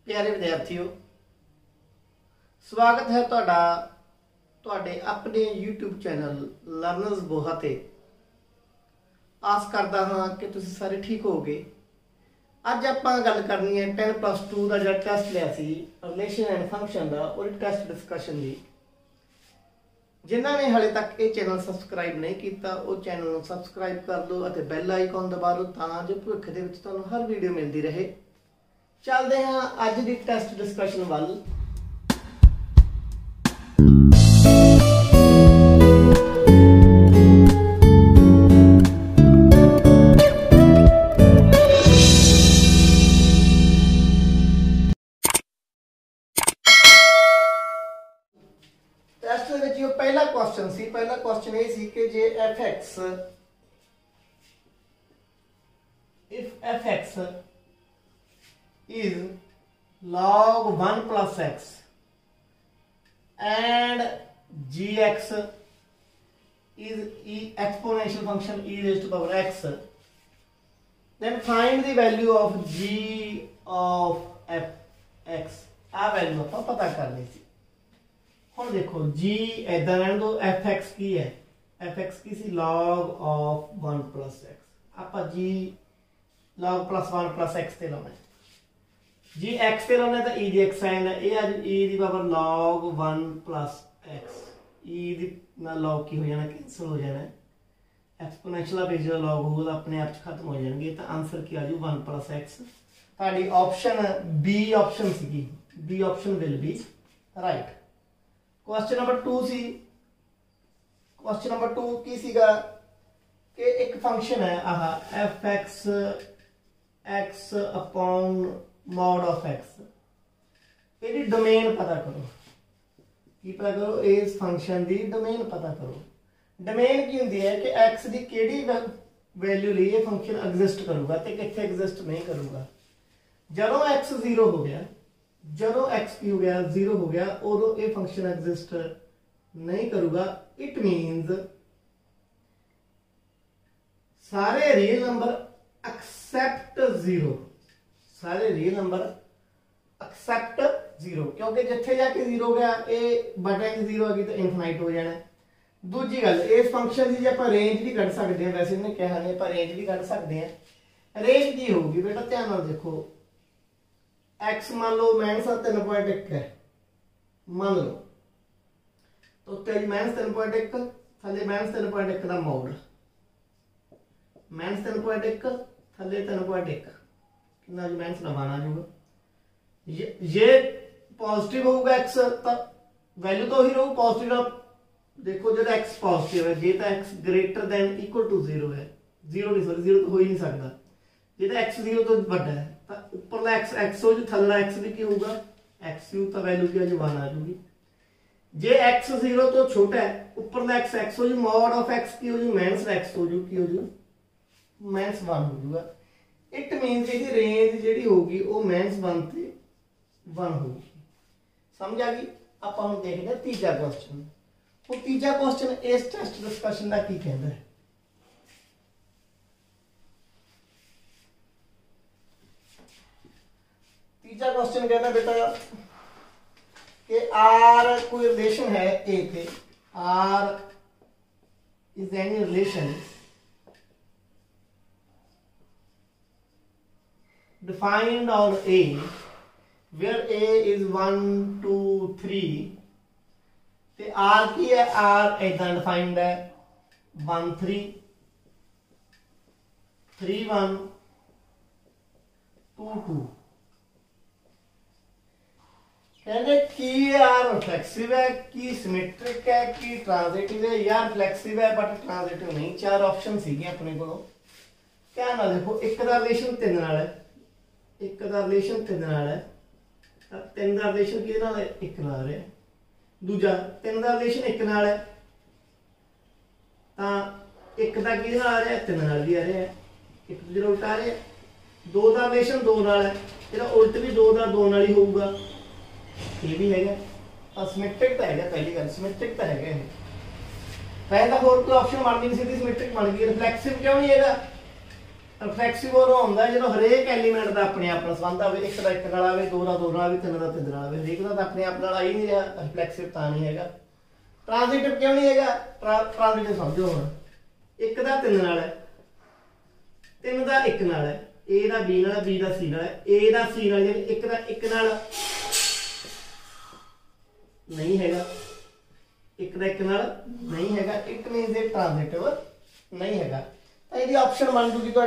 प्यारे विद्यार्थियों, स्वागत है तुहाडे अपने यूट्यूब चैनल लर्नर्स बोहा ते। आस करदा हाँ कि तुसीं सारे ठीक होगे। अज आपां गल करनी है 10+2 का जो टैसट लिया सी रिलेशन एंड फंक्शन का, और टैसट डिस्कशन की। जिन्हों ने हाले तक ये चैनल सबसक्राइब नहीं किया वो चैनल सबसक्राइब कर लो और बैल आइकॉन दबा लो तां जो भविख दे विच तुहानूं हर वीडियो मिलती रहे। चलते हैं अज की टैसट डिस्कशन वाल। टैसट दे विच जो पहला क्वेश्चन ये सी कि जे if fx is log 1 plus x and gx is exponential function e raised to power x, then find the value of g of fx। आ वैल्यू आप पता करनी सी। हुण देखो g इदां रहण दो, fx की है, fx की सी log of 1 plus x। आप g log plus 1 plus x ते लाउणा है, जी x ते लाने तो e दी x साइन है, ये आज e the power log 1 plus x, e दी ना log की हो जाना कैंसिल हो जाना है, एक्सपोनेंशियल पे जो log होगा अपने आप खत्म हो जाएंगे। तो आंसर की आ जाऊ 1 plus x। ताड़ी option B option C, B option will be right. Question number 2 C. Question number 2 की सीगा कि एक फंक्शन है आह fx x upon mod of x, ये डोमेन पता करो। की पता करो, इस फंक्शन की डोमेन पता करो। डोमेन की होंदी है कि x की केड़ी वैल्यू लिए ये फंक्शन एग्जिस्ट करूगा ते कित्थे एग्जिस्ट नहीं करूगा। जदों x 0 हो गया, जदों x की हो गया 0 हो गया, उदों ये फंक्शन एग्जिस्ट नहीं करूगा। इट मीन्स सारे रियल नंबर एक्सेप्ट 0, सारे रियल नंबर एक्सेप्ट 0, क्योंकि जिथे जाके 0 हो गया ये बटन 0 आ गई तो इनफिनाइट हो जाना। दूजी गल, इस फंक्शन की आप रेंज भी कढ़ सकते हैं, वैसे इन्हें कहा नहीं, आप रेंज भी कढ़ सकते हैं। रेंज की होगी बेटा, ध्यान नाल देखो, x मान लो -3.1 है, मान लो तो उत्ते -3.1 थले -3.1 का मोड, -3.1 थले 3.1 कितना जी माइनस लगाना जाऊगा। ये पॉजिटिव होगा x तो वैल्यू तो ही रहू पॉजिटिव। देखो जो x पॉजिटिव है, जे तो x greater than equal to 0 है, 0 नहीं सॉरी 0 तो हो ही नहीं सकता। जे तो x 0 तो बड़ा है तो ऊपरला x हो जो थल्ला x भी की होगा x यू, तो वैल्यू की 1 आ जाऊगी। जे x 0 तो छोटा है, ऊपरला x हो जो मॉड ऑफ x की हो जो -x हो जो की हो जो -1 हो जाऊगा। इट मीनस इसकी रेंज जी होगी वो -1 से 1 होगी। समझ आ गई। आप देखते हैं तीजा क्वेश्चन। वो तीजा क्वेश्चन इस टेस्ट डिस्कशन का की कहता है। तीजा क्वेश्चन कहता है बेटा कि आर कोई रिलेशन है ए थे, R is any relation defined on A, where A is 1 2 3, ते R की है, R इतना डिफाइंड है 1 3 3 1 2 2। कहते की यार फ्लेक्सिव है, की सिमेट्रिक है, की ट्रांजिटिव है। यार फ्लेक्सिव है बट ट्रांजिटिव नहीं। 4 ऑप्शन सीगे अपने को। क्या ना देखो, एक का रिलेशन 3 नाल है, एक का रिलेशन 3 नाल है, 3 का रिलेशन किहदे नाल है 1 नाल है। दूजा 3 का रिलेशन 1 नाल है तां 1 का किहदे नाल आ रहा है 3 नाल भी आ रहा है, एक दूजे उल्टा आ रहा है। 2 का रिलेशन 2 नाल है, तेरा उल्ट भी 2 का 2 नाल ही होगा। ये भी हैगा सिमेट्रिक तो हैगा, पहली गल सिमेट्रिक तो हैगा। पहला होर कोई ऑप्शन बन नहीं सी, सिमेट्रिक बन गई। रिफ्लेक्सिव क्यों नहीं हैगा, ਰਿਫਲੈਕਸਿਵ ਉਹ ਹੁੰਦਾ ਜਦੋਂ ਹਰੇਕ ਐਲੀਮੈਂਟ ਦਾ ਆਪਣੇ ਆਪ ਨਾਲ ਸੰਬੰਧ ਆਵੇ, ਇੱਕ ਦਾ ਇੱਕ ਨਾਲ ਆਵੇ, ਦੋ ਦਾ ਦੋ ਨਾਲ ਆਵੇ, ਤਿੰਨ ਦਾ ਤਿੰਨ ਨਾਲ ਆਵੇ, ਹਰੇਕ ਦਾ ਤਾਂ ਆਪਣੇ ਆਪ ਨਾਲ ਆ ਹੀ ਨਹੀਂ ਰਿਹਾ, ਰਿਫਲੈਕਸਿਵ ਤਾਂ ਨਹੀਂ ਹੈਗਾ। ਟ੍ਰਾਂਜ਼ਿਟਿਵ ਕਿਉਂ ਨਹੀਂ ਹੈਗਾ? ਟ੍ਰਾਂਜ਼ਿਟਿਵ ਸਮਝੋ ਹੁਣ, ਇੱਕ ਦਾ ਤਿੰਨ ਨਾਲ ਹੈ, ਤਿੰਨ ਦਾ ਇੱਕ ਨਾਲ ਹੈ, A ਦਾ B ਨਾਲ, B ਦਾ C ਨਾਲ ਹੈ, A ਦਾ C ਨਾਲ, ਯਾਨੀ ਇੱਕ ਦਾ ਇੱਕ ਨਾਲ ਨਹੀਂ ਹੈਗਾ, ਇੱਕ ਦਾ ਇੱਕ ਨਾਲ ਨਹੀਂ ਹੈਗਾ, ਇਟ ਮੀਨਸ ਇਹ ਟ੍ਰਾਂਜ਼ਿਟਿਵ नहीं है। तो यदि ऑप्शन बन जूगी तो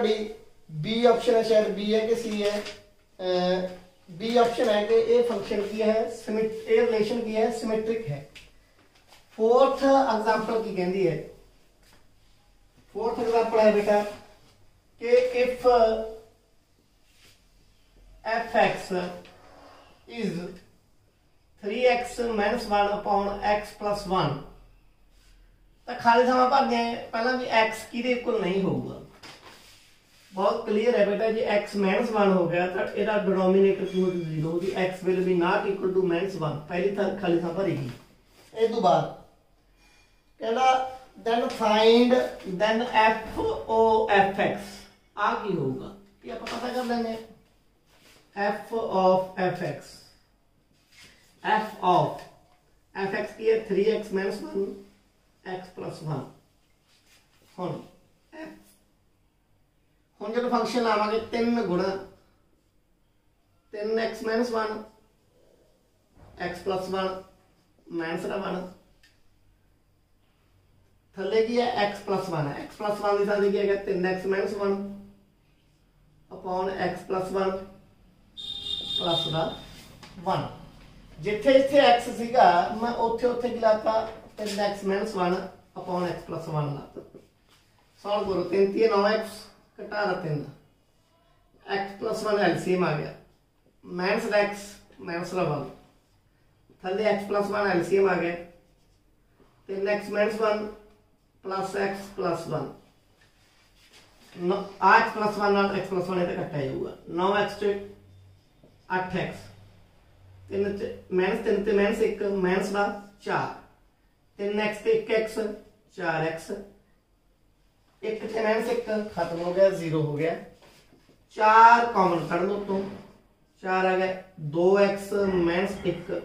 बी ऑप्शन है, शायद बी है कि सी है, बी ऑप्शन है कि ये फंक्शन की है, ये रिलेशन की है, सिमेट्रिक है। फोर्थ एग्जांपल की कहती है, फोर्थ एग्जांपल है बेटा कि if F x is 3x - 1 upon x + 1 तो खाली समा भर गए पहला भी x किहदे इक्वल नहीं होगा। बहुत क्लीयर है बेटा जी, x - 1 हो गया तो इसका डिनोमिनेटर की होगी 0 होगी, x will be not equal to -1, पहली तरह खाली समा भरेगी। इस तो बाद कहना then find then f o f x आ की होगा, ये आप पता कर लेंगे। f of f x, f of f x की है 3x - 1 x + 1। ਹੁਣ ਜਦੋਂ ਫੰਕਸ਼ਨ ਲਾਵਾਂਗੇ 3 ਗੁਣਾ 3x - 1 x + 1 ਮਾਈਨਸ ਦਾ 1 ਥੱਲੇ ਕੀ ਹੈ x + 1 ਹੈ, x + 1 ਦੀ ਥਾਂ ਤੇ ਕੀ ਹੈਗਾ 3x - 1 अपॉन x + 1 प्लस ਦਾ 1। ਜਿੱਥੇ ਜਿੱਥੇ x ਸੀਗਾ ਮੈਂ ਉੱਥੇ ਉੱਥੇ ਕੀ ਲਾਤਾ 3x - 1 अपॉन x + 1 लाता। सॉल्व करो, 3 × 9x घटा 3 x + 1 एलसीएम आ गया, माइनस x माइनस 1 थले x + 1 एलसीएम आ गया, 3x - 1 प्लस x + 1 x + 1 नाल x + 1 इधर घटा जाऊगा, 9x से 8x 3 -3 ते -1 माइनस का 4 3x ਤੇ 1x 4x 1 ਤੇ -1 खत्म हो गया, 0 हो गया, 4 कॉमन कढ़ लो तो 4 आ गया, 2x - 1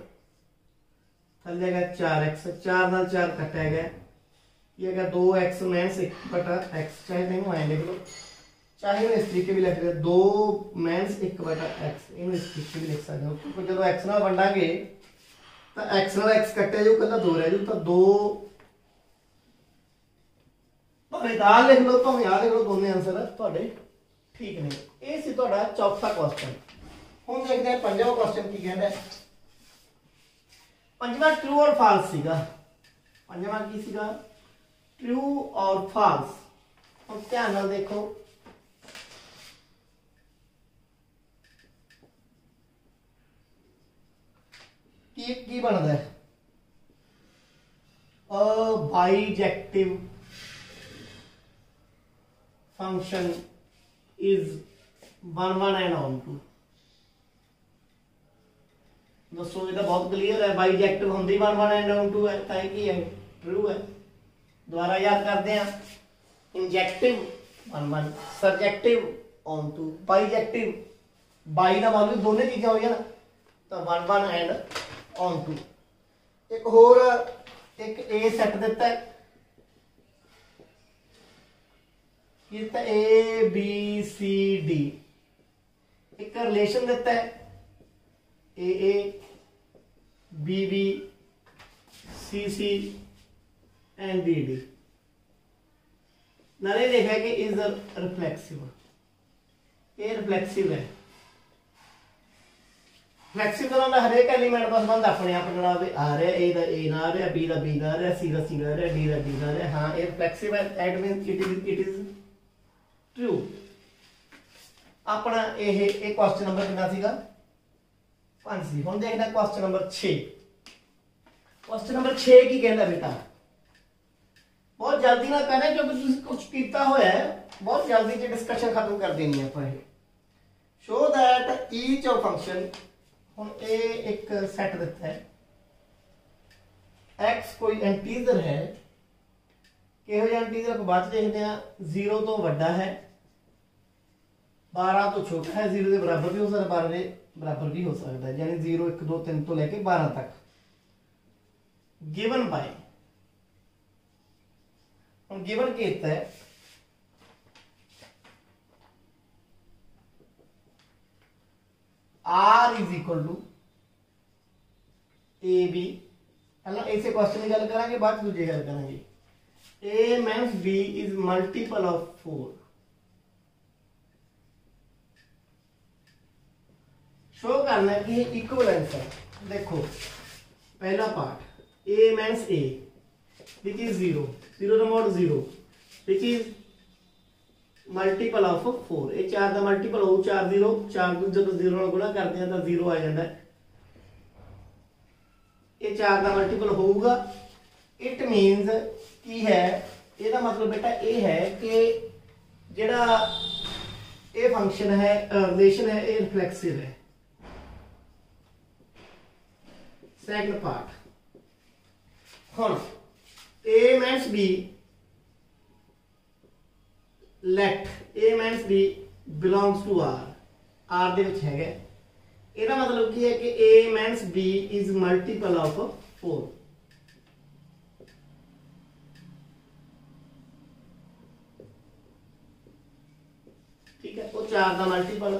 थले गया 4x 4 नाल 4 कटा गया, ये गया 2x - 1 बटा x, चाहे नहीं आए लिख लो, चाहे इस तरीके भी लिख ले 2 - 1 बटा x, इन इस तरीके भी लिख सकते हो क्योंकि जो x नाल वंडांगे तो x नाल x कटे जाऊ, कला 2 रह जाऊ, तो 2 भावें आ लिख लो भावें आ लिख लो, दोनों आंसर तुहाडे ठीक ने। ये सी तुहाडा चौथा क्वेश्चन। हुण देखते हैं पंजवां क्वेश्चन की कहंदा है। पंजवां ट्रू और फॉल्स सीगा, पंजवां की सीगा ट्रू और फॉल्स। हुण ध्यान नाल देखो, की बनता है bijective function is 1 1 and onto. दोस्तों ये तो बहुत क्लियर है, बाइजेक्टिव होंगी 1 1 एंड ऑन टू है, तो की है ट्रू है। दोबारा याद करते हैं, injective 1 1, subjective onto, bijective bi का मतलब दोनों चीज़ें हो गई ना, तो 1 1 एंड ऑन टू। एक होर एक ए सैट दिता है, ए बी सी डी, एक रिलेशन दिता है A B B C C and D D, नाले लिखा है कि इज रिफ्लेक्सिव, ये रिफ्लेक्सिव है। फ्लैक्सिव का हरेक एलीमेंट का संबंध अपने आप आ रहा, ए दा ए ना आ रहा, बी दा बी ना आ रहा, सी दा सी ना आ रहा, डी दा डी ना आ रहा। हाँ ये फ्लैक्सिव है, that means it is true. अपना ये क्वेश्चन नंबर कितना सीगा 5 सी। हुण देखना क्वेश्चन नंबर 6। क्वेश्चन नंबर 6 की कहता बेटा, बहुत जल्दी ना कहना क्योंकि तुसीं कुछ कीता होया है, बहुत जल्दी जी डिस्कशन खत्म कर देनी है अपन। Show that each of function, हुण ए एक सैट दिता है, x कोई इंटीजर है, किहो जिहा इंटीजर को बाद देखते हैं, 0 तो वड्डा है 12 तो छोटा है, 0 के बराबर भी हो सकता है, 12 के बराबर भी हो सकता है, यानी 0 1 2 3 तो लेके 12 तक। गिवन बाय, हम गिवन कहता है R is equal to A B, पहला ऐसे क्वेश्चन की गल करांगे, बाद दूसरी गल करांगे। A minus B is multiple of 4। Show करना है कि ये इक्विवेलेंस है। देखो पहला part A minus A which is 0, 0 का mod 0 which is multiple of 4। ये 4 का मल्टीपल हो, 4 0, 4 को जब 0 ਨਾਲ गुणा करते हैं तो 0 आ जाता है। ये 4 का मल्टीपल होगा। इट मीनस की है, ਇਹਦਾ मतलब बेटा ये है कि ਜਿਹੜਾ ये फंक्शन है रिलेशन है ये रिफ्लेक्सिव है। सेकंड पार्ट ਹੁਣ A minus B let A minus B belongs to R, R ਦੇ ਵਿੱਚ ਹੈਗਾ। ਇਹਦਾ मतलब ਕੀ ਹੈ कि A minus B is multiple of 4। ठीक है, वो 4 का मल्टीपल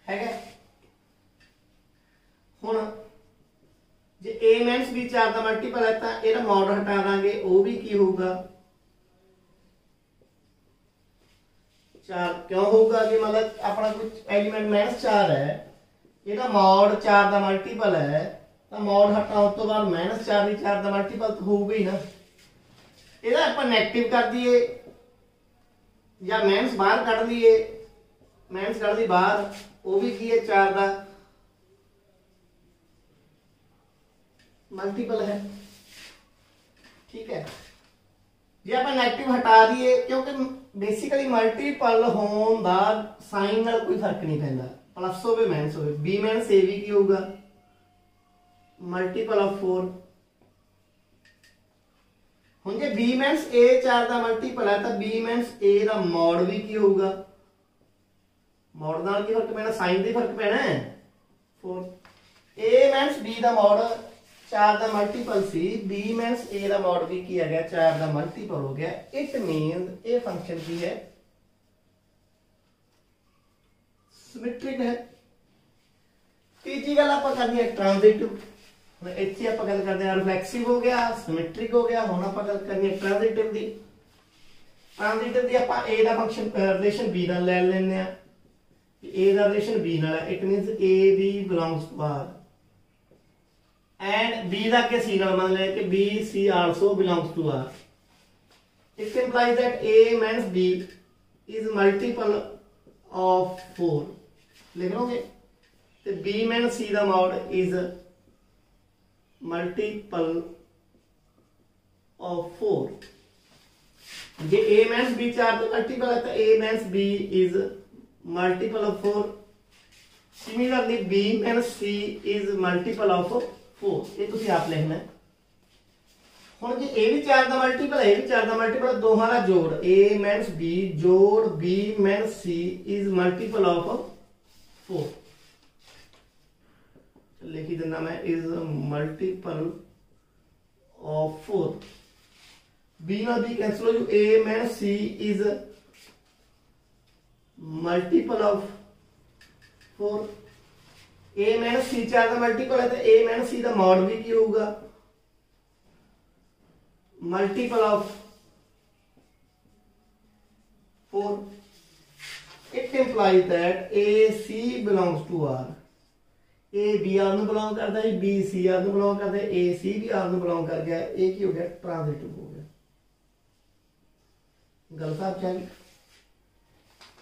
हैगा। ਹੁਣ जे A माइनस B 4 का मल्टीपल है तो ਇਹਦਾ ਮੋਡ ਹਟਾ ਦਾਂਗੇ, ਉਹ भी की होगा 4। क्यों होगा कि मतलब अपना कुछ एलिमेंट माइनस 4 है, ਇਹਦਾ ਮੋਡ 4 का मल्टीपल है तो ਮੋਡ ਹਟਾਉਣ ਤੋਂ ਬਾਅਦ माइनस 4 भी 4 का मल्टीपल तो होगा ही ना। ਇਹਦਾ ਆਪਾਂ ਨੈਗੇਟਿਵ कर दिए या माइनस बाहर कढ़ लिए, माइनस कढ़ दी बाहर, वो भी की है 4 का मल्टीपल है। ठीक है, जे आप नेगेटिव हटा दिए, क्योंकि बेसिकली मल्टीपल होने का साइन नाल कोई फर्क नहीं पैंदा, प्लस हो माइनस हो। बी माइनस ए भी की होगा मल्टीपल ऑफ 4। हुण जे बी माइनस ए 4 का मल्टीपल है तो बी माइनस ए का मॉड भी की होगा, मॉड नाल की फर्क पैना, साइन दी फर्क पैना है 4। ए माइनस बी का मॉड 4 का मल्टीपल सी, बी माइनस ए का मॉड भी किया गया 4 का मल्टीपल हो गया। इट मीन्स ये फंक्शन की है सिमेट्रिक है। तीसरी गल आप करनी है ट्रांजिटिव। इतनी आप गल करते हैं रिफ्लेक्सिव हो गया, सिमेट्रिक हो गया। हुण आप गल करनी है ट्रांजिटिव दी। ट्रांजिटिव दी आप ए का फंक्शन रिलेशन बी नाल ले लेने आ, ए का रिलेशन बी नाल है। It means A B belongs to R and B का के सी नाल मान लिया कि B C also belongs to R. It implies that A minus B is multiple of 4। लिख लोगे तो बी माइनस सी का मॉड इज मल्टीपल ऑफ 4। जे ए माइनस बी 4 तो मल्टीपल है तो A minus B is multiple of 4। Similarly B minus C is multiple of 4। ये तुसी आप लिखना है। हुण जे ए भी 4 का मल्टीपल है, ए भी 4 का मल्टीपल, दोहां दा जोड़ ए माइनस बी जोड़ B minus C is multiple of 4। लिखी देना मैं इज मल्टीपल ऑफ 4। बी ना बी कैंसिल हो जाओ, A minus C is multiple of 4। A minus C 4 का मल्टीपल है तो ए माइनस सी का मॉड भी की होगा multiple of 4। It implies that A C belongs to R. A B R ਨੂੰ ਬਿਲੋਂਗ ਕਰਦਾ ਹੈ, बी सी आर ਨੂੰ ਬਿਲੋਂਗ ਕਰਦਾ ਹੈ, ए सी भी आर ਨੂੰ ਬਿਲੋਂਗ कर गया। ये की हो गया ट्रांजिटिव हो गया। गल साहब चाहिए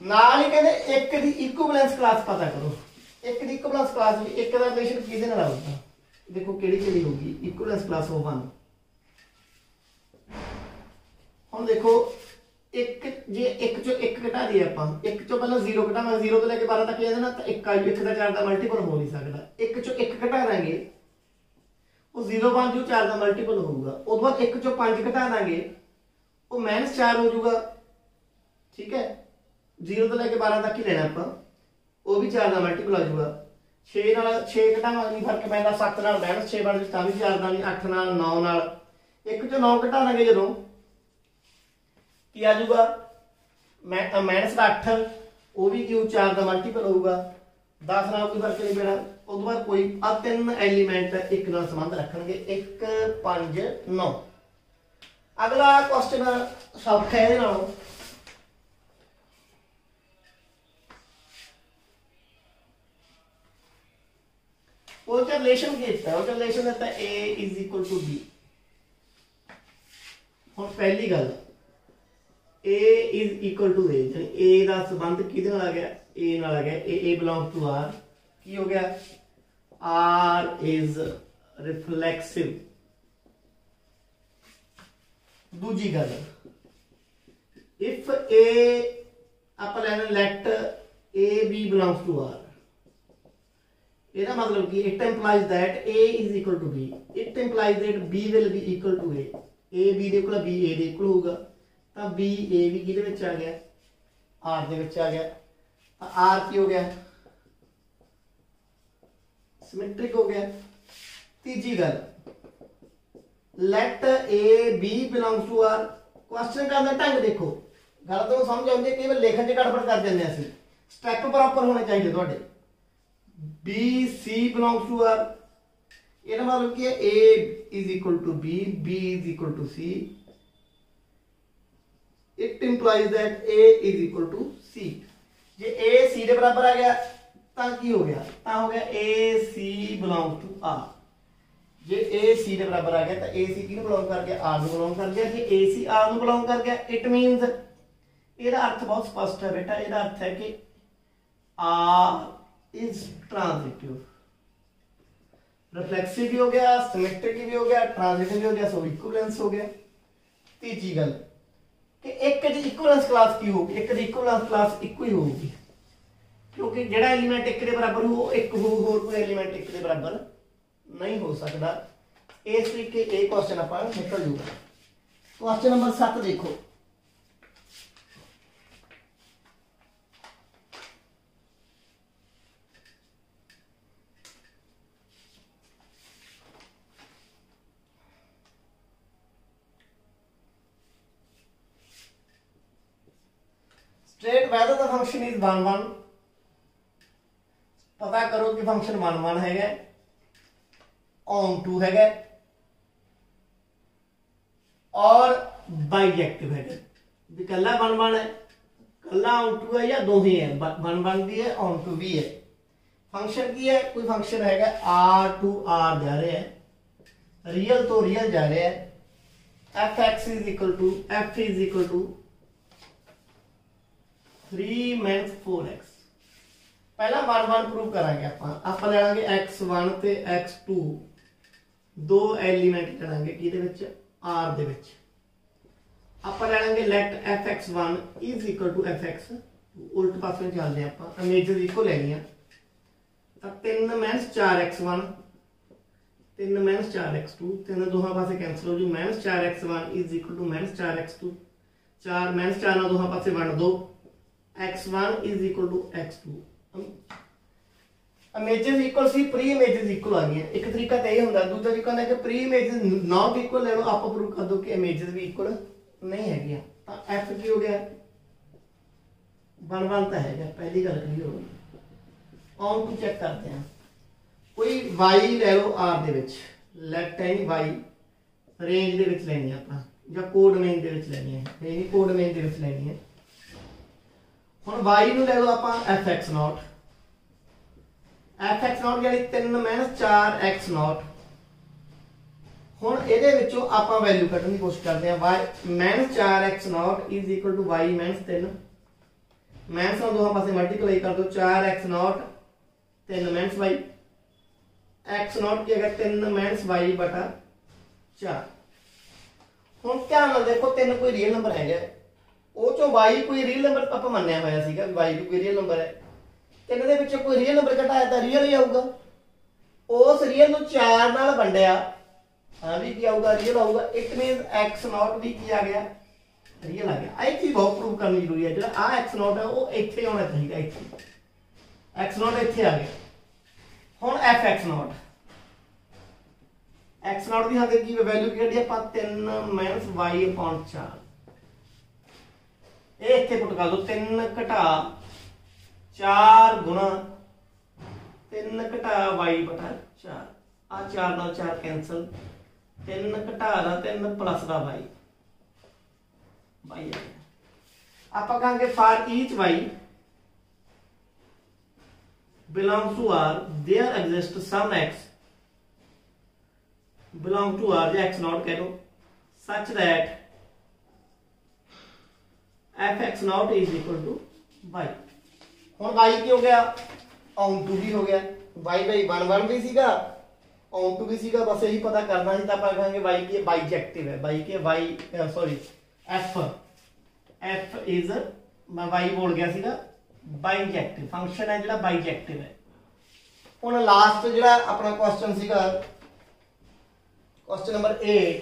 नाल ही कहते एक दी इक्विवेलेंस क्लास पता करो। एक दी इक्विवेलेंस क्लास भी एक दा रिलेशन किहदे नाल आउगा, देखो किहड़ी किहड़ी होगी इक्विवेलेंस क्लास हो 1। हुण देखो एक जे एक चो एक घटा दिए आपां, एक चो पहला 0 घटावांगे, 0 तो लेके 12 तक ले जाना तो एक का 4 का मल्टीपल हो नहीं सकता। एक चो एक घटा देंगे वो 0 बन जू 4 का मल्टीपल होगा। उस बाद एक चो 5 घटा देंगे वो -4 हो जाऊगा। ठीक है, 0 ਤੋਂ ਲੈ ਕੇ 12 तक ही लेना ਆਪਾਂ, ਉਹ भी 4 ਦਾ ਮਲਟੀਪਲ ਆ ਜਾਊਗਾ। 6 ਨਾਲ 6 ਘਟਾਵਾਂਗੇ ਨਹੀਂ ਫਰਕ ਪੈਂਦਾ, 7 ਨਾਲ -6 ਬਣ ਜੂ ਤਾਂ ਵੀ 4 ਦਾ ਨਹੀਂ, 8 ਨਾਲ 9 ਨਾਲ, 1 ਚੋਂ 9 ਘਟਾ ਦਾਂਗੇ ਜਦੋਂ ਕੀ ਆ ਜਾਊਗਾ -8, ਉਹ ਵੀ ਕਿਉਂ 4 ਦਾ ਮਲਟੀਪਲ ਹੋਊਗਾ। 10 ਨਾਲ ਕੋਈ ਫਰਕ नहीं ਪੈਣਾ। ਉਸ ਤੋਂ ਬਾਅਦ कोई आ 3 एलिमेंट एक नाल संबंध रखणगे, 1 5 9। अगला क्वेश्चन सौखा है, वो रिलेशन किया, वो रिलेशन दिता A is equal to B। हुण पहली गल A is equal to A, यानी A का संबंध किहदे नाल आ गया, A नाल आ गया। A बिलोंग टू R, की हो गया R इज रिफ्लेक्सिव। दूजी गल इफ A आप लेना let A B belongs to R, ਇਹਦਾ मतलब कि it implies that A is equal to B, it implies that B will be equal to A, A B ਦੇ ਇਕੁਅਲ B A ਦੇ equal ਹੋਊਗਾ, ਤਾਂ B A ਵੀ ਕਿਹਦੇ ਵਿੱਚ ਆ ਗਿਆ, R ਦੇ ਵਿੱਚ ਆ ਗਿਆ, ਤਾਂ R ਕੀ ਹੋ ਗਿਆ, सिमेट्रिक हो गया। तीजी गल let A B belongs to R, question करने ढंग देखो, गल तो समझ आउंदी है, कई बार लिखण च गड़बड़ कर जंदे असि, स्टेप प्रॉपर होने चाहिए तुहाडे। B C belongs to R, ਇਹਦਾ मतलब ਕੀ ਹੈ A is equal to B, B is equal to C, it implies that A is equal to C। ਜੇ A C ਦੇ ਬਰਾबर ਆ ਗਿਆ ਤਾਂ ਕੀ ਹੋ ਗਿਆ, ਤਾਂ ਹੋ ਗਿਆ A C belongs to R। ਜੇ A C ਦੇ ਬਰਾबर ਆ ਗਿਆ ਤਾਂ A C ਕਿਹਨੂੰ ਬਿਲੋਂਗ ਕਰ ਗਿਆ, R ਨੂੰ ਬਿਲੋਂਗ ਕਰ ਗਿਆ। ਜੇ A C R ਨੂੰ ਬਿਲੋਂਗ ਕਰ ਗਿਆ, ਇਟ ਮੀਨਸ ਇਹਦਾ ਅਰਥ ਬਹੁਤ ਸਪਸ਼ਟ ਹੈ ਬੇਟਾ, ਇਹਦਾ ਅਰਥ ਹੈ ਕਿ R is transitive, रिफ्लेक्सिव भी हो गया, सिमेट्रिक भी हो गया, ट्रांजिटिव भी हो गया, सो इक्विवेलेंस हो गया। तीजी गल कि एक दी इक्विवेलेंस क्लास की होगी, एक दी इक्विवेलेंस क्लास इक्को ही होगी, क्योंकि जिहड़ा एलीमेंट एक के बराबर हो एक हो, होर कोई एलीमेंट एक के बराबर नहीं हो सकता। इस तरीके ये क्वेश्चन आपां निकल जूगा। क्वेश्चन नंबर 7 देखो, state whether the function is 1 1, पता करो कि फंक्शन 1 1 है, ऑन 2 है और बाइजेक्टिव है, भी कला 1 1 है, कला ऑन 2 है या दो ही है, 1 1 भी है ऑन 2 भी है। फंक्शन की है, कोई फंक्शन है R टू R जा रहे हैं, रियल तो रियल जा रहे हैं, f x is equal to f is equal to 3 - 4x। पहला 1 1 प्रूव करांगे आप ले लांगे x1 ते x2 दो एलिमेंट ले लांगे किहदे विच, R दे विच। आप ले लांगे let fx1 is equal to fx, उल्ट पासे चलदे आपां, इमेजेस इक्वल लेनियां, तां 3 - 4x1 3 - 4x2, तीन दोहां पासे कैंसिल हो जू, -4x1 is equal to -4x2, 4 -4 नाल दोहां पासे वंड दो, x1 is equal to x2। Images equal C, pre images equal आ गई। एक तरीका तो यह होंदा, दूसरा तरीका होंदा कि प्री इमेजेस नॉट इक्वल ले लो, आप प्रूव कर दो कि इमेजेस भी इक्वल नहीं है। तो f की हो गया 1 1 तो है, पहली गल क्लियर हो गई। ऑन टू चेक करते हैं, कोई y ले लो R दे विच, लेट एनी y रेंज दे विच लेनी है आपां, या कोड डोमेन दे विच लेनी है, नहीं कोड डोमेन दे विच लेनी है। ਹੁਣ y ਨੂੰ ਲੈ ਲਓ ਆਪਾਂ fx0, fx0 यानी 3 - 4x0। ਹੁਣ ਇਹਦੇ ਵਿੱਚੋਂ ਆਪਾਂ ਵੈਲਿਊ ਕੱਢਣ ਦੀ ਕੋਸ਼ਿਸ਼ ਕਰਦੇ ਹਾਂ, y - 4x0 is equal to y - 3, minus ਨੂੰ ਦੋਹਾਂ ਪਾਸੇ ਮਲਟੀਪਲਾਈ ਕਰ ਦਿਓ, 4x0 3 - y, x0 ਕੀ ਹੈਗਾ 3 - y ਬਟਾ 4। ਹੁਣ ਧਿਆਨ ਨਾਲ ਦੇਖੋ, 3 ਕੋਈ ਰੀਅਲ ਨੰਬਰ ਹੈਗਾ, ਉਹ ਚੋਂ y कोई रियल नंबर ਆਪਾਂ ਮੰਨਿਆ ਹੋਇਆ ਸੀਗਾ y ਵੀ ਕੋਈ ਰੀਅਲ ਨੰਬਰ ਹੈ, ਤਿੰਨ ਦੇ ਵਿੱਚੋਂ ਕੋਈ ਰੀਅਲ ਨੰਬਰ ਘਟਾਇਆ ਤਾਂ ਰੀਅਲ ਹੀ ਆਊਗਾ। ਉਸ ਰੀਅਲ ਨੂੰ 4 ਨਾਲ ਵੰਡਿਆ ਤਾਂ ਵੀ ਕੀ ਆਊਗਾ, ਰੀਅਲ ਆਊਗਾ। ਇਟ ਮੀਨਸ x0 ਵੀ ਕੀ ਆ ਗਿਆ, रियल आ गया। एक चीज बहुत प्रूव करनी जरूरी है, जो आ एक्स नॉट है वो इत्थे होना चाहिए, इत्थे एक्स नॉट इत्थे आ गया। हुण एफ एक्स नॉट की हाते की वैल्यू की कढी आपां 3 - y/4 ये इत्थे पुट कर दो। 3 घटा 4 गुणा 3 घटा y/4 आ 4 नाल 4 कैंसल 3 घटा दा 3 प्लस दा y आप कहेंगे for each y belongs to R there exists some x belong to R या x नॉट कह दो such that f x not is equal to y। हुण y की हो गया ऑन टू भी हो गया, y बाई 1 1 भी सीगा ऑन टू भी सीगा, बस यही पता करना है। तो आप कहेंगे y की बाइजेक्टिव है, y के y सॉरी f इज मैं y बोल गया सीगा बाइजेक्टिव फंक्शन है, जो बाइजेक्टिव है। हुण लास्ट जो अपना क्वेश्चन सीगा क्वेश्चन नंबर 8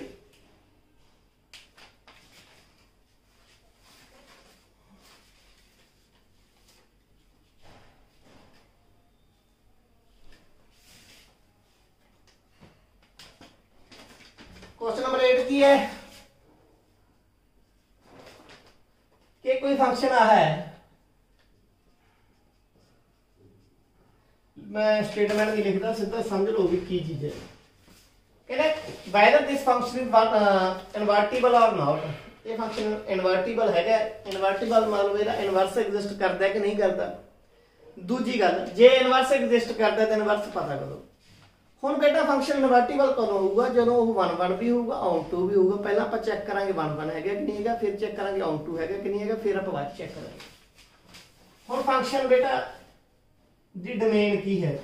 क्वेश्चन नंबर 8 की है कि कोई फंक्शन आ है, मैं स्टेटमेंट नहीं लिखता, सीधा समझ लो भी की चीज है। कहते whether this function is invertible और नॉट। ये फंक्शन इनवर्टिबल है, इनवर्टिबल मतलब ਇਹਦਾ ਇਨਵਰਸ ਐਗਜ਼ਿਸਟ ਕਰਦਾ ਕਿ ਨਹੀਂ ਕਰਦਾ। ਦੂਜੀ ਗੱਲ ਜੇ ਇਨਵਰਸ ਐਗਜ਼ਿਸਟ ਕਰਦਾ ਤਾਂ ਇਨਵਰਸ ਪਤਾ ਕਰੋ। ਹੁਣ ਬੇਟਾ ਫੰਕਸ਼ਨ ਇਨਵਰਟੀਬਲ ਕਦੋਂ ਹੋਊਗਾ, ਜਦੋਂ ਉਹ 1 1 ਵੀ ਹੋਊਗਾ ਔਨ ਟੂ ਵੀ ਹੋਊਗਾ। ਪਹਿਲਾਂ ਆਪਾਂ ਚੈੱਕ ਕਰਾਂਗੇ 1 1 ਹੈਗਾ ਕਿ ਨਹੀਂ ਹੈਗਾ, ਫਿਰ ਚੈੱਕ ਕਰਾਂਗੇ ਔਨ ਟੂ ਹੈਗਾ ਕਿ ਨਹੀਂ ਹੈਗਾ, ਫਿਰ ਆਪਾਂ ਬਾਅਦ ਚੈੱਕ ਕਰਾਂਗੇ। ਹੁਣ ਫੰਕਸ਼ਨ ਬੇਟਾ ਦੀ ਡੋਮੇਨ ਕੀ ਹੈ,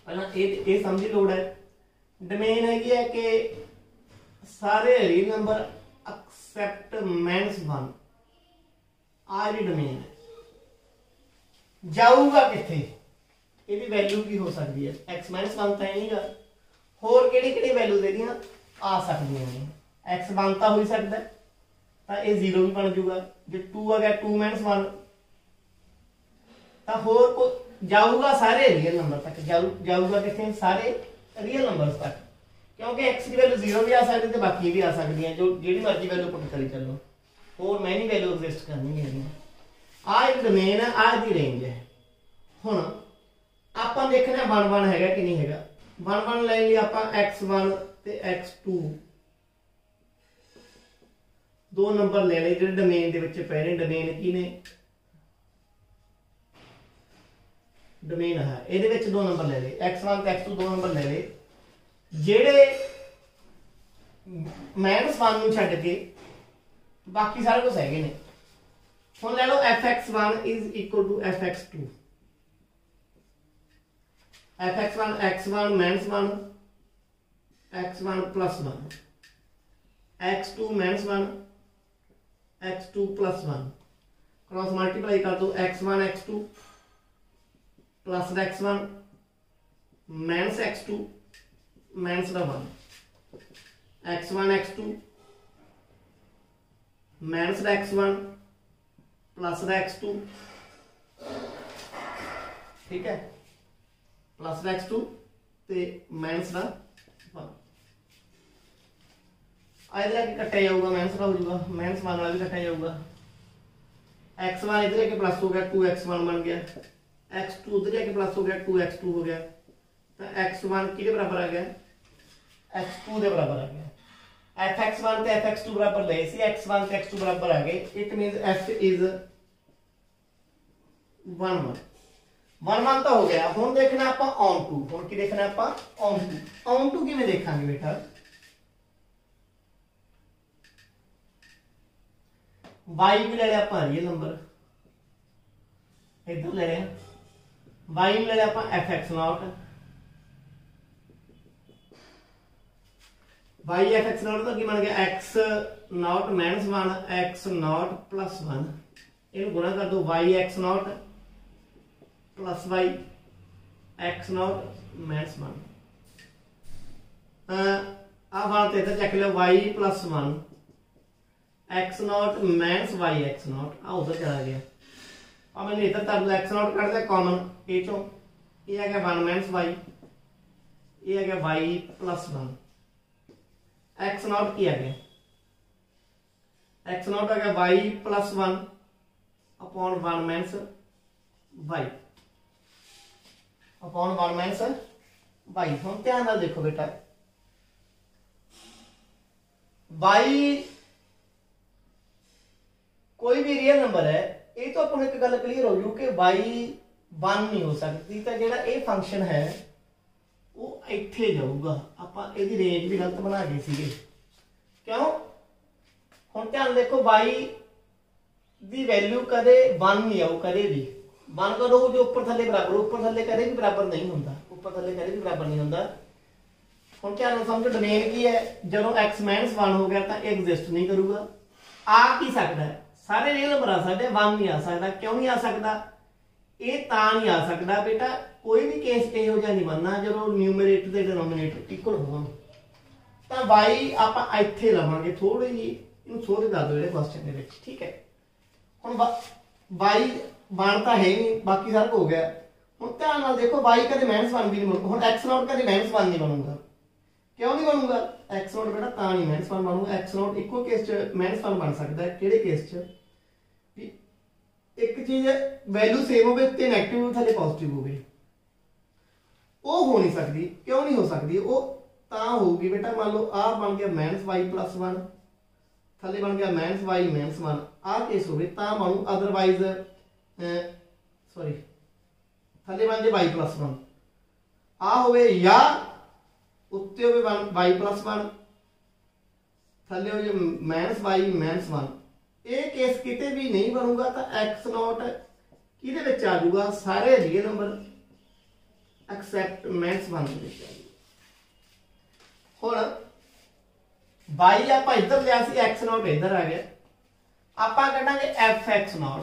ਪਹਿਲਾਂ ਇਹ ਸਮਝ ਲੋੜ ਹੈ। ਡੋਮੇਨ ਹੈਗੀ ਹੈ ਕਿ ਸਾਰੇ ਰੀਅਲ ਨੰਬਰ ਐਕਸੈਪਟ -1 ਆ ਜਿਹੜੀ ਡੋਮੇਨ ਹੈ। ਜਾਊਗਾ ਕਿੱਥੇ, ਇਹਦੀ ਵੈਲਿਊ ਕੀ ਹੋ ਸਕਦੀ ਹੈ, x - 1 ਤਾਂ ਨਹੀਂਗਾ, ਹੋਰ ਕਿਹੜੀ ਵੈਲਿਊ ਇਹਦੀਆਂ ਆ ਸਕਦੀਆਂ ਨੇ। x 1 ਤਾਂ ਹੋ ਹੀ ਸਕਦਾ ਤਾਂ ਇਹ 0 ਵੀ ਬਣ ਜਾਊਗਾ। ਜੇ 2 ਆ ਗਿਆ 2 - 1 ਤਾਂ ਹੋਰ ਕੋ ਜਾਊਗਾ ਸਾਰੇ ਰੀਅਲ ਨੰਬਰ ਤੱਕ, ਜਾਊਗਾ ਕਿੱਥੇ, ਸਾਰੇ ਰੀਅਲ ਨੰਬਰਸ तक, क्योंकि x की वैल्यू 0 भी आ सकती है, बाकी भी आ सकती है, जो जेडी मर्जी वैल्यू पुट करी चलो, और मैनी वैल्यू एग्जिस्ट करनी है। आ डोमेन है, आ दी रेंज है। हुण आपां देखना 1 1 हैगा कि नहीं हैगा। 1 1 ले लिया आपां x1 ते x2 दो नंबर ले ले जो डोमेन दे विच पै ने। डोमेन की ने, डोमेन है ਇਹਦੇ ਵਿੱਚ दो नंबर ले ले, x1 ਤੇ x2 दो नंबर ले ले, ਜਿਹੜੇ -1 ਨੂੰ ਛੱਡ ਕੇ ਬਾਕੀ ਸਾਰੇ ਕੁਝ ਹੈਗੇ ਨੇ। ਹੁਣ ਲੈ ਲਓ fx1 is equal to fx2, fx1 x1 -1 x1 plus 1 x2 -1 x2 plus 1 cross multiply कर दो x1 x2 plus x1 minus x2 minus 1 x1 x2 minus x1 plus x2, ठीक है, प्लस x2 ते माइनस 1 इधर आके कटा जाऊगा, माइनस हो जाऊगा, minus 1 वाला भी कटा जाऊगा। x1 इधर आके प्लस हो गया 2x1 बन गया, x2 उधर आके प्लस हो गया 2x2 हो गया, तो x1 किसके बराबर आ गया, x2 के बराबर आ गया। fx1 ते fx2 बराबर ले सी, x1 ते x2 बराबर आ गए, इट मींस f इज 1 1 1 1 तो हो गया। हुण देखना आपां ऑन टू, हुण की देखना आपां ऑन टू किवें देखांगे बेटा, y भी ले लिया आपां रियल नंबर, इधर ले लिया y ले लिया आपां fx0 y fx0 तो की बन गया x0 माइनस 1 x0 प्लस 1, इन्हें गुणा कर दो y x0 plus y x0 minus 1, आप तो इधर चेक लो y plus 1 X not minus Y X not आ उधर चला गया। और मैंने इधर कर लिया एक्स नॉट कट दिया कॉमन ए चो, ये आ गया 1 माइनस वाई, ये आ गया वाई प्लस 1। एक्स नॉट की आ गया, एक्स नॉट आ गया y plus 1 upon 1 minus y upon 1 minus y. हम ध्यान नाल देखो बेटा, वाई कोई भी रियल नंबर है, ये तो अपन एक गल क्लीयर हो गई कि वाई 1 नहीं हो सकती, तो जेड़ा ये फंक्शन है वो इत्थे जाऊगा। आपां इहदी रेंज भी गलत बना गए सीगे, क्यों? हुण ध्यान देखो, वाई दी वैल्यू कदे 1 नहीं आऊ, कदे भी 1 करो जो ऊपर थल्ले बराबर, ऊपर थल्ले कदे भी बराबर नहीं हुंदा, ऊपर थल्ले कदे भी बराबर नहीं हुंदा। हुण ध्यान समझो डोमेन की है, जदों x - 1 हो गया तो एग्जिस्ट नहीं करूगा। आ की सकता है, सारे रियल नंबर आ सकते, 1 नहीं आ सकता। क्यों नहीं आ सकता? ये तां नहीं आ सकता बेटा, कोई भी केस इहो जिहा नहीं बनना जो न्यूमरेटर ते डिनोमिनेटर इक्वल होवन। तो y आपां इत्थे लवांगे, थोड़ी जी इहनूं सोच कर दो इहदे क्वेश्चन दे विच, ठीक है। हुण y बनता है नहीं, बाकी सब हो गया। हुण ध्यान नाल देखो, y कदे -1 भी नहीं बनूगा। हुण x नॉट कदे -1 नहीं बनूगा, क्यों नहीं बनूगा? एक्स नॉट बेटा तां नहीं -1 बनूगा। एक्स नॉट इक्को केस च -1 बन सकता है, किहड़े केस च? एक चीज वैल्यू सेम होवे ते नेगेटिव थले पॉजिटिव होवे, वो हो नहीं सकती। क्यों नहीं हो सकती? वो तां होगी बेटा, मान लो आ बन गया -y + 1, थले बन गया -y - 1, आ केस होवे तां बनू। अदरवाइज सॉरी थले बन जाए y + 1, आ होवे या उत्ते होवे y + 1, थले हो जाए -y - 1। ये केस किते भी नहीं बनूगा तो एक्स नॉट किहदे विच आ जाऊगा? सारे रियल नंबर एक्सेप्ट -1 दे विच आ जाऊगा। हुण y आपां इधर लिया सी, एक्स नॉट इधर आ गया, आपां कढांगे एफ एक्स नॉट।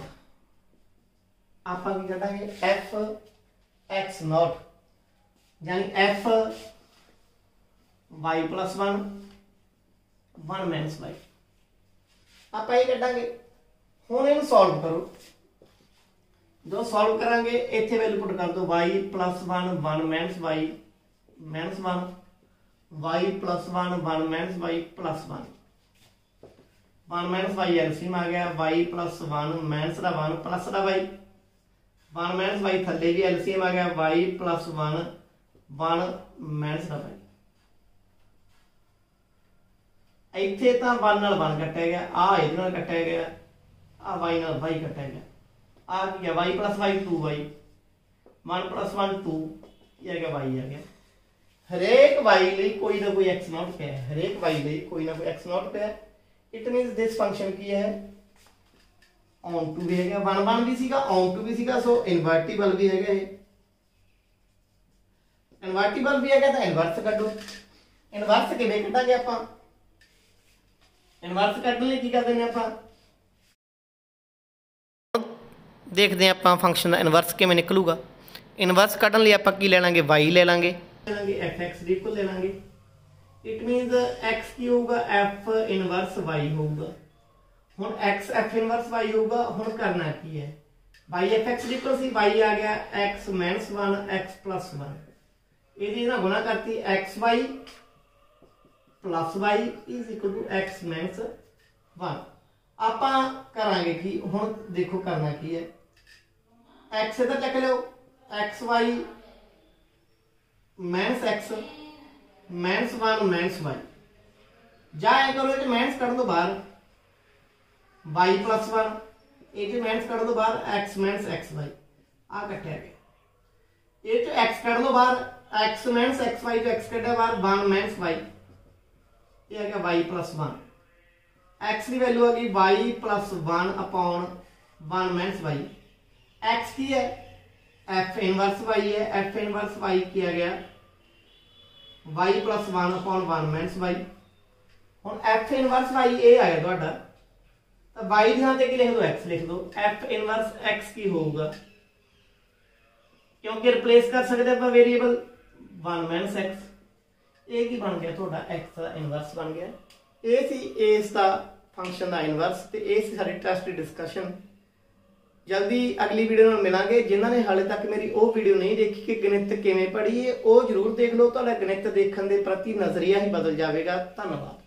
आपां की कढांगे एफ एक्स नॉट, यानी एफ y + 1 1 माइनस वाई। ਆਪਾਂ ਇਹ ਕੱਢਾਂਗੇ। ਹੁਣ ਇਹਨੂੰ ਸੋਲਵ ਕਰੋ। जो सॉल्व करांगे इत्थे वैल्यू पुट कर दो y + 1 1 minus y minus 1 y + 1 1 minus y + 1 1 minus y LCM आ गया y + 1 माइनस दा 1 प्लस दा y 1 माइनस y थल्ले भी एलसीएम आ गया y + 1 1 माइनस दा y। ਇੱਥੇ ਤਾਂ 1 ਨਾਲ 1 ਕੱਟਿਆ ਗਿਆ, ਆ ਇਹਦੇ ਨਾਲ ਕੱਟਿਆ ਗਿਆ, ਆ y ਨਾਲ y ਕੱਟਿਆ ਗਿਆ, आ गया y + y 2y 1 + 1 2 ये आ गया y आ गया। हरेक y ਲਈ कोई ना कोई x नॉट पे है, हरेक y ਲਈ कोई ना कोई x नॉट पे है। इट मींस दिस फंक्शन की है ऑन टू भी है, 1 1 भी सीगा ऑन टू भी सीगा, सो इनवर्टिबल भी है। इनवर्टिबल भी है तो इनवर्स कढो। इनवर्स किवें कढांगे आपां? इनवर्स कढण लई की करदे ने आपां? देखते हैं आप फंक्शन का इनवर्स किमें निकलूगा। इनवर्स कढ़न लिए आप की ले लेंगे y ले लेंगे एफ एक्स डी को ले लेंगे। इट मीनस x की होगा एफ इनवर्स y होगा। हुण x एफ इनवर्स y होगा। हुण करना की है y एफ एक्स डी को सी y आ गया x - 1 x + 1 ਇਹਦੀ ਨਾ ਗੁਣਾ ਕਰਤੀ xy + y = x - 1। ਆਪਾਂ ਕਰਾਂਗੇ ਕੀ ਹੁਣ ਦੇਖੋ ਕਰਨਾ ਕੀ ਹੈ x इधर लिख लो xy - x -1 -y जाए करो ये माइनस कर दो बाहर y + 1 ये माइनस कर दो बाहर x - xy आ कटिया गया। ये जो x कर दो बाहर x - xy जो x कटा बाहर 1 - y ये आ गया y + 1। x की वैल्यू आ गई y + 1 अपॉन 1 - y। x की है f इनवर्स y है, f इनवर्स y किया गया y + 1 अपॉन 1 - y। हुण f इनवर्स y ये आ गया तुहाडा, तो y दी थां ते की लिख दो x लिख दो। f इनवर्स x की होगा क्योंकि रिप्लेस कर सकते हैं वेरिएबल 1 - x। ये की बन गया तुहाडा x का इनवर्स बन गया। ये सी इस दा फंक्शन का इनवर्स। तो ये सी साडी टेस्ट डिस्कशन। जल्दी अगली वीडियो में मिलांगे। जिन्होंने हाले तक मेरी वो वीडियो नहीं देखी कि गणित किवें पढ़ीए, वो जरूर देख लो। तुहाडा गणित देखने के प्रति नज़रिया ही बदल जाएगा। धन्यवाद।